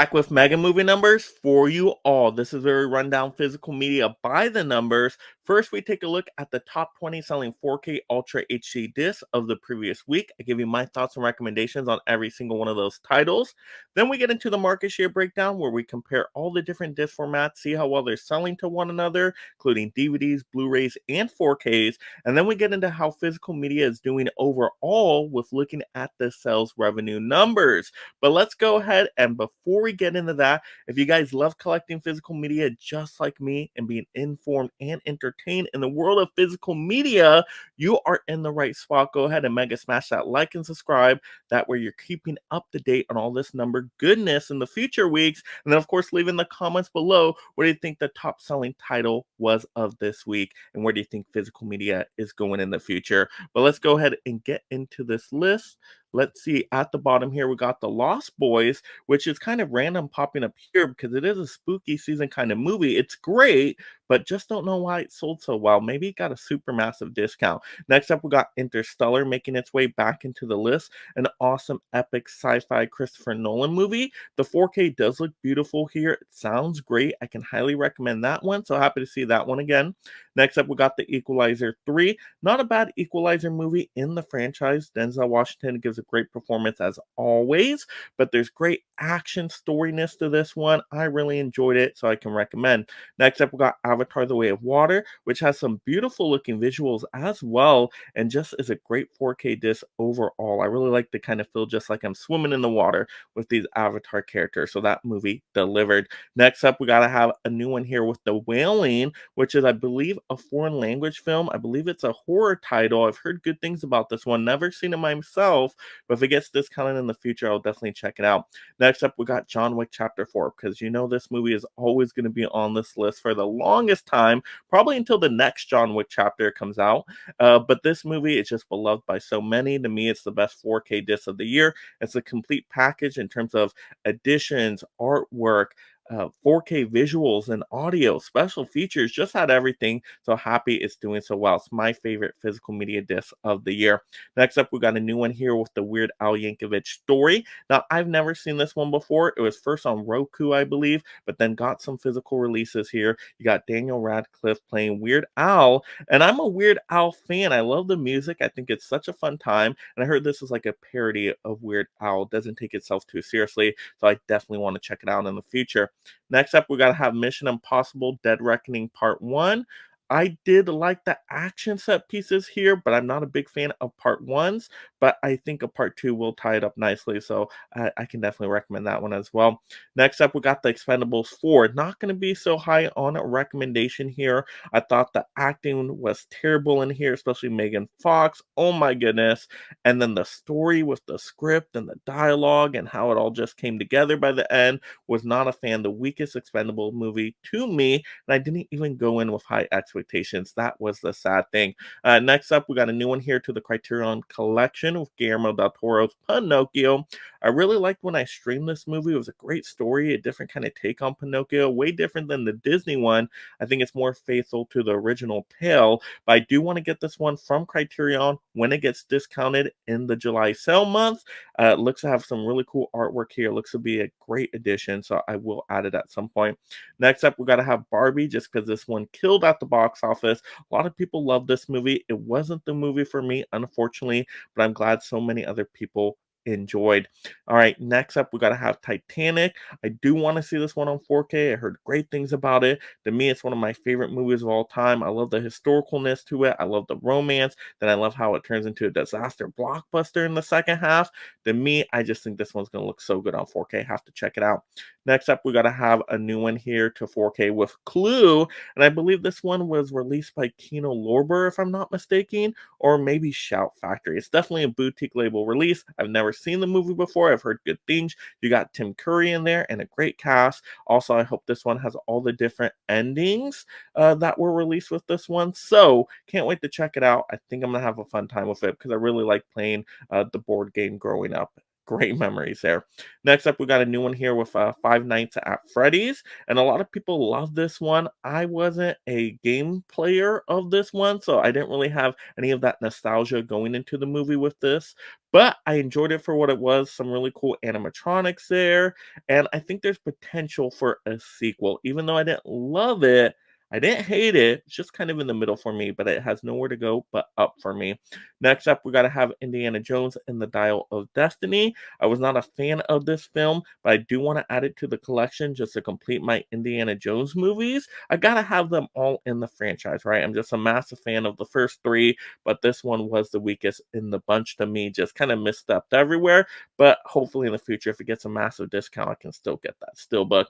Back with mega movie numbers for you all. This is very rundown physical media by the numbers. First, we take a look at the top 20 selling 4K Ultra HD discs of the previous week. I give you my thoughts and recommendations on every single one of those titles. Then we get into the market share breakdown where we compare all the different disc formats, see how well they're selling to one another, including DVDs, Blu-rays, and 4Ks. And then we get into how physical media is doing overall with looking at the sales revenue numbers. But let's go ahead and before we get into that, if you guys love collecting physical media just like me and being informed and entertained in the world of physical media, you are in the right spot. Go ahead and mega smash that like and subscribe. That way you're keeping up to date on all this number goodness in the future weeks. And then, of course, leave in the comments below what do you think the top selling title was of this week and where do you think physical media is going in the future. But let's go ahead and get into this list. Let's see, at the bottom here, we got The Lost Boys, which is kind of random popping up here because it is a spooky season kind of movie. It's great, but just don't know why it sold so well. Maybe it got a super massive discount. Next up, we got Interstellar making its way back into the list, an awesome epic sci-fi Christopher Nolan movie. The 4K does look beautiful here. It sounds great. I can highly recommend that one, so happy to see that one again. Next up, we got The Equalizer 3. Not a bad Equalizer movie in the franchise. Denzel Washington gives a great performance as always, but there's great action storiness to this one. I really enjoyed it, so I can recommend. Next up, we got Avatar: The Way of Water, which has some beautiful looking visuals as well, and just is a great 4K disc overall. I really like to kind of feel just like I'm swimming in the water with these Avatar characters, so that movie delivered. Next up, we got to have a new one here with The Wailing, which is, I believe, a foreign language film. I believe it's a horror title. I've heard good things about this one. Never seen it myself, but if it gets discounted in the future, I'll definitely check it out. Next up, we got John Wick Chapter 4, because you know this movie is always going to be on this list for the longest time, probably until the next John Wick chapter comes out. But this movie is just beloved by so many. To me, it's the best 4K disc of the year. It's a complete package in terms of additions, artwork, 4K visuals and audio, special features, just had everything. So happy it's doing so well. It's my favorite physical media disc of the year. Next up, we got a new one here with the Weird Al Yankovic story. Now, I've never seen this one before. It was first on Roku, I believe, but then got some physical releases here. You got Daniel Radcliffe playing Weird Al, and I'm a Weird Al fan. I love the music. I think it's such a fun time, and I heard this is like a parody of Weird Al. It doesn't take itself too seriously, so I definitely want to check it out in the future. Next up, we got to have Mission Impossible Dead Reckoning Part 1. I did like the action set pieces here, but I'm not a big fan of part ones. But I think a part two will tie it up nicely. So I can definitely recommend that one as well. Next up, we got the Expendables 4. Not going to be so high on a recommendation here. I thought the acting was terrible in here, especially Megan Fox. Oh my goodness. And then the story with the script and the dialogue and how it all just came together by the end was not a fan. The weakest Expendable movie to me, and I didn't even go in with high expectations. That was the sad thing. Next up, we got a new one here to the Criterion Collection with Guillermo del Toro's Pinocchio. I really liked when I streamed this movie. It was a great story, a different kind of take on Pinocchio, way different than the Disney one. I think it's more faithful to the original tale, but I do want to get this one from Criterion when it gets discounted in the July sale month. It looks to have some really cool artwork here. It looks to be a great addition, so I will add it at some point. Next up, we got to have Barbie, just because this one killed at the box office. A lot of people love this movie. It wasn't the movie for me, unfortunately, but I'm glad so many other people enjoyed. All right, next up, we got to have Titanic. I do want to see this one on 4K. I heard great things about it. To me, it's one of my favorite movies of all time. I love the historicalness to it. I love the romance. Then I love how it turns into a disaster blockbuster in the second half. To me, I just think this one's going to look so good on 4K. Have to check it out. Next up, we got to have a new one here to 4K with Clue. And I believe this one was released by Kino Lorber, if I'm not mistaken, or maybe Shout Factory. It's definitely a boutique label release. I've never seen the movie before. I've heard good things. You got Tim Curry in there and a great cast. Also, I hope this one has all the different endings that were released with this one. So, can't wait to check it out. I think I'm going to have a fun time with it because I really like playing the board game growing up. great memories there. Next up, we got a new one here with Five Nights at Freddy's, and a lot of people love this one. I wasn't a game player of this one, so I didn't really have any of that nostalgia going into the movie with this, but I enjoyed it for what it was. Some really cool animatronics there, and I think there's potential for a sequel. Even though I didn't love it, I didn't hate it. It's just kind of in the middle for me, but it has nowhere to go but up for me. Next up, we got to have Indiana Jones and the Dial of Destiny. I was not a fan of this film, but I do want to add it to the collection just to complete my Indiana Jones movies. I got to have them all in the franchise, right? I'm just a massive fan of the first three, but this one was the weakest in the bunch to me, just kind of misstepped everywhere. But hopefully in the future, if it gets a massive discount, I can still get that steelbook.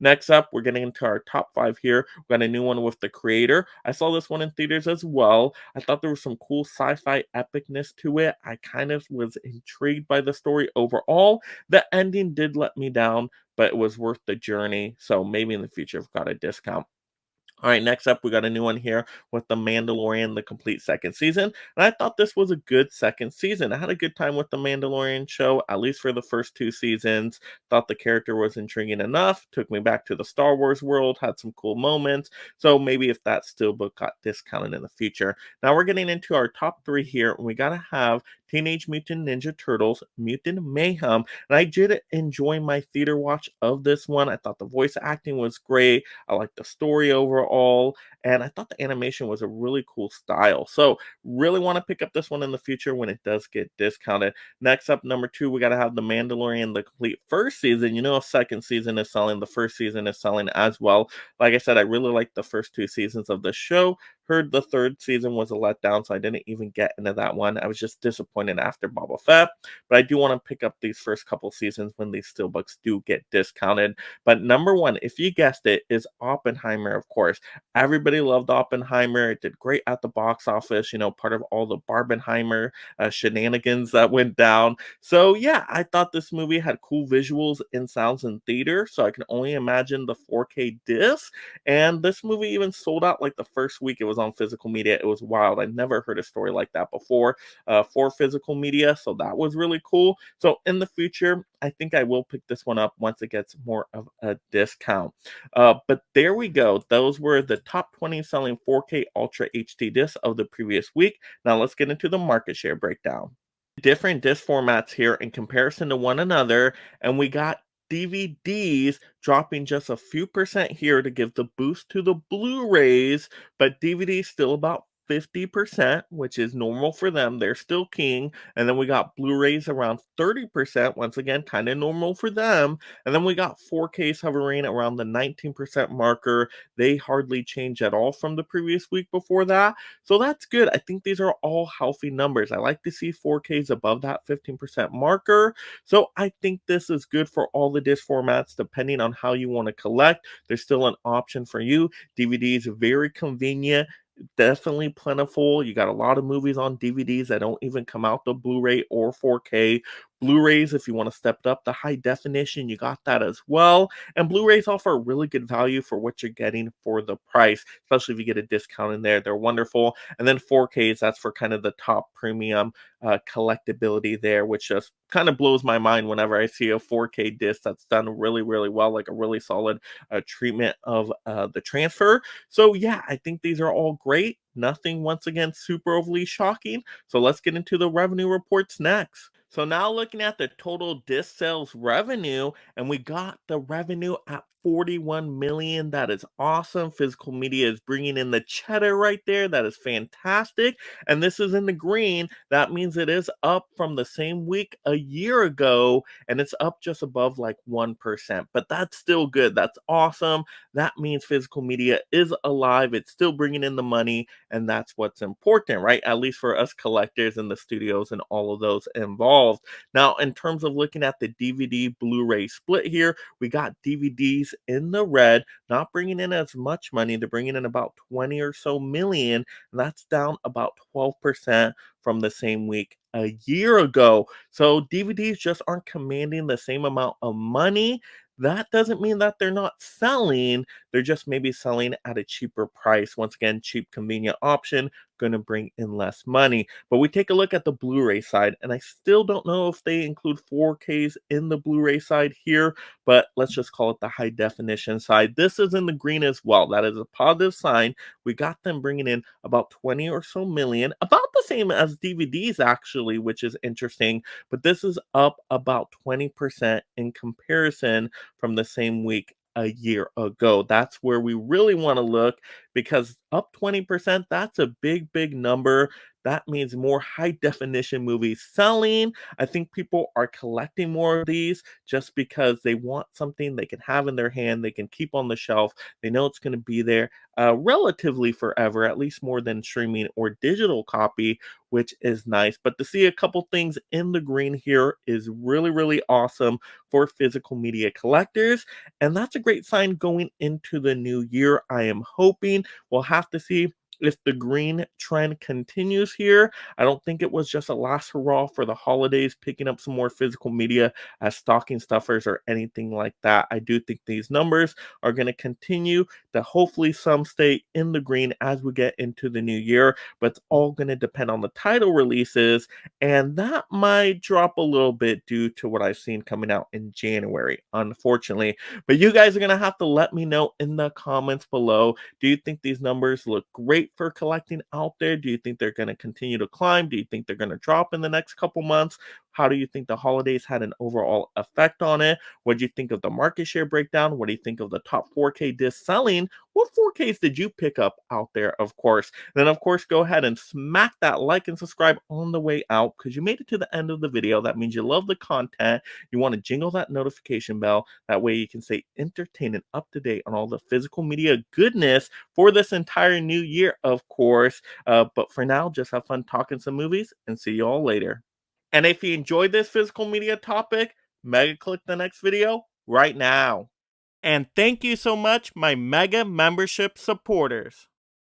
Next up, we're getting into our top five here. We got a new one with The Creator. I saw this one in theaters as well. I thought there was some cool sci-fi epicness to it. I kind of was intrigued by the story overall. The ending did let me down, but it was worth the journey. So maybe in the future, I've got a discount. All right, next up, we got a new one here with The Mandalorian, the complete second season. And I thought this was a good second season. I had a good time with The Mandalorian show, at least for the first two seasons. Thought the character was intriguing enough, took me back to the Star Wars world, had some cool moments. So maybe if that steelbook got discounted in the future. Now we're getting into our top three here, and we got to have Teenage Mutant Ninja Turtles, Mutant Mayhem. And I did enjoy my theater watch of this one. I thought the voice acting was great. I liked the story overall, and I thought the animation was a really cool style. So, really want to pick up this one in the future when it does get discounted. Next up, number two, we got to have The Mandalorian, the complete first season. You know, a second season is selling, the first season is selling as well. Like I said, I really liked the first two seasons of the show. Heard the third season was a letdown, so I didn't even get into that one. I was just disappointed after Boba Fett, but I do want to pick up these first couple seasons when these steelbooks do get discounted. But number one, if you guessed it, is Oppenheimer, of course. Everybody loved Oppenheimer. It did great at the box office, you know, part of all the Barbenheimer shenanigans that went down. So, yeah, I thought this movie had cool visuals and sounds in theater, so I can only imagine the 4K disc. And this movie even sold out like the first week it was on physical media. It was wild. I never heard a story like that before for physical media, so that was really cool. So, in the future, I think I will pick this one up once it gets more of a discount. But there we go. Those were the top 20 selling 4K Ultra HD discs of the previous week. Now let's get into the market share breakdown. Different disc formats here in comparison to one another, and we got DVDs dropping just a few percent here to give the boost to the Blu-rays, but DVDs still about 50%, which is normal for them. They're still king. And then we got Blu-rays around 30%, once again, kind of normal for them. And then we got 4Ks hovering around the 19% marker. They hardly change at all from the previous week before that. So that's good. I think these are all healthy numbers. I like to see 4Ks above that 15% marker. So I think this is good for all the disc formats, depending on how you want to collect. There's still an option for you. DVDs are very convenient, definitely plentiful. You got a lot of movies on DVDs that don't even come out to Blu-ray or 4K. Blu-rays, if you want to step it up the high definition, you got that as well. And Blu-rays offer a really good value for what you're getting for the price, especially if you get a discount in there. They're wonderful. And then 4Ks, that's for kind of the top premium collectability there, which just kind of blows my mind whenever I see a 4K disc that's done really, really well, like a really solid treatment of the transfer. So, yeah, I think these are all great. Nothing, once again, super overly shocking. So, let's get into the revenue reports next. So now looking at the total disc sales revenue, and we got the revenue at 41 million. That is awesome. Physical media is bringing in the cheddar right there. That is fantastic. And this is in the green. That means it is up from the same week a year ago, and it's up just above like 1%. But that's still good. That's awesome. That means physical media is alive. It's still bringing in the money, and that's what's important, right? At least for us collectors and the studios and all of those involved. Now, in terms of looking at the DVD Blu-ray split here, we got DVDs in the red, not bringing in as much money. They're bringing in about 20 or so million, and that's down about 12% from the same week a year ago. So DVDs just aren't commanding the same amount of money. That doesn't mean that they're not selling. They're just maybe selling at a cheaper price. Once again, cheap, convenient option, going to bring in less money. But we take a look at the Blu-ray side, and I still don't know if they include 4Ks in the Blu-ray side here, but let's just call it the high definition side. This is in the green as well. That is a positive sign. We got them bringing in about 20 or so million, about the same as DVDs actually, which is interesting, but this is up about 20% in comparison from the same week a year ago. That's where we really want to look, because up 20%, that's a big, big number. That means more high definition movies selling. I think people are collecting more of these just because they want something they can have in their hand, they can keep on the shelf. They know it's going to be there relatively forever, at least more than streaming or digital copy, which is nice. But to see a couple things in the green here is really, really awesome for physical media collectors. And that's a great sign going into the new year. I am hoping we'll have to see if the green trend continues here. I don't think it was just a last hurrah for the holidays, picking up some more physical media as stocking stuffers or anything like that. I do think these numbers are going to continue, that hopefully some stay in the green as we get into the new year, but it's all going to depend on the title releases, and that might drop a little bit due to what I've seen coming out in January, unfortunately. But you guys are going to have to let me know in the comments below. Do you think these numbers look great for collecting out there? Do you think they're going to continue to climb? Do you think they're going to drop in the next couple months? How do you think the holidays had an overall effect on it? What do you think of the market share breakdown? What do you think of the top 4K disc selling? What 4Ks did you pick up out there, of course? Then, of course, go ahead and smack that like and subscribe on the way out, because you made it to the end of the video. That means you love the content. You want to jingle that notification bell. That way you can stay entertained and up to date on all the physical media goodness for this entire new year, of course. But for now, just have fun talking some movies, and see you all later. And if you enjoyed this physical media topic, mega click the next video right now. And thank you so much, my mega membership supporters.